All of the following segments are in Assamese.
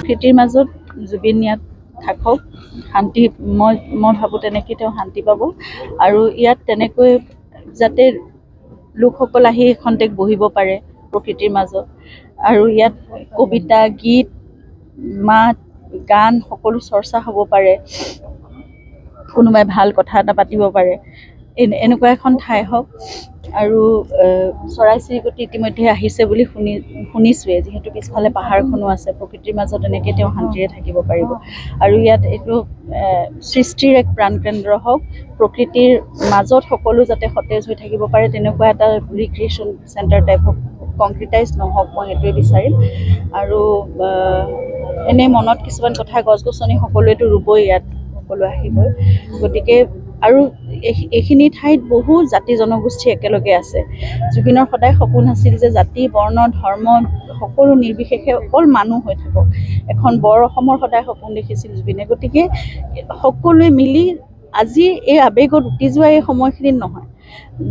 প্ৰকৃতিৰ মাজত জুবিন ইয়াত থাকক, শান্তি মই ভাবোঁ তেনেকৈ তেওঁ শান্তি পাব আৰু ইয়াত তেনেকৈ যাতে লোকসকল আহি খন্তেক বহিব পাৰে প্ৰকৃতিৰ মাজত আৰু ইয়াত কবিতা, গীত, মাত, গান সকলো চৰ্চা হ'ব পাৰে, কোনোবাই ভাল কথা এটা পাতিব পাৰে, এনেকুৱা এখন ঠাই হওক। আৰু চৰাই চিৰিকটি ইতিমধ্যে আহিছে বুলি শুনিছোৱে, যিহেতু পিছফালে পাহাৰখনো আছে, প্ৰকৃতিৰ মাজত এনেকৈ তেওঁ শান্তিৰে থাকিব পাৰিব। আৰু ইয়াত এইটো সৃষ্টিৰ এক প্ৰাণকেন্দ্ৰ হওক, প্ৰকৃতিৰ মাজত সকলো যাতে সতেজ হৈ থাকিব পাৰে তেনেকুৱা এটা ৰিক্ৰিয়েশ্যন চেণ্টাৰ টাইপ হওক, কংক্ৰিটাইজ নহওক, মই সেইটোৱে বিচাৰিম। আৰু এনেই মনত কিছুমান কথা, গছ গছনি সকলোৱেতো ৰুবই, ইয়াত সকলো আহিবই, গতিকে আৰু এইখিনি ঠাইত বহু জাতি জনগোষ্ঠী একেলগে আছে। জুবিনৰ সদায় সপোন আছিল যে জাতি, বৰ্ণ, ধৰ্ম সকলো নিৰ্বিশেষে অকল মানুহ হৈ থাকক। এখন বৰ অসমৰ সদায় সপোন দেখিছিল জুবিনে, গতিকে সকলোৱে মিলি আজি এই আৱেগত উটি যোৱা এই সময়খিনিত নহয়,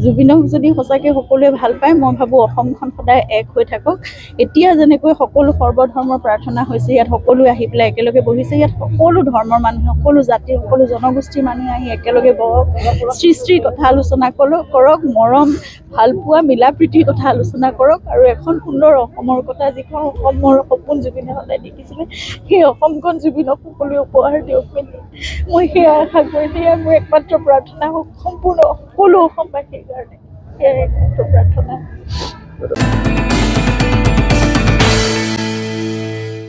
জুবিনক যদি সঁচাকৈ সকলোৱে ভাল পায়, মই ভাবোঁ অসমখন সদায় এক হৈ থাকক। এতিয়া যেনেকৈ সকলো সৰ্বধৰ্মৰ প্ৰাৰ্থনা হৈছে, ইয়াত সকলোৱে আহি পেলাই একেলগে বহিছে, ইয়াত সকলো ধৰ্মৰ মানুহে, সকলো জাতিৰ, সকলো জনগোষ্ঠীৰ মানুহে আহি একেলগে বহক, সৃষ্টিৰ কথা আলোচনা কৰক, মৰম, ভালপোৱা, মিলা প্ৰীতিৰ কথা আলোচনা কৰক আৰু এখন সুন্দৰ অসমৰ কথা, যিখন অসমৰ সপোন জুবিনে সদায় দেখিছিলে, সেই অসমখন জুবিনক সকলোৱে উপহাৰ দিয়ক বুলি মই সেয়া আশা কৰি, সেয়া মোৰ একমাত্ৰ প্ৰাৰ্থনা হওক সম্পূৰ্ণ সকলো অসমবাসীৰ কাৰণে, সেয়াই একমাত্ৰ প্ৰাৰ্থনা।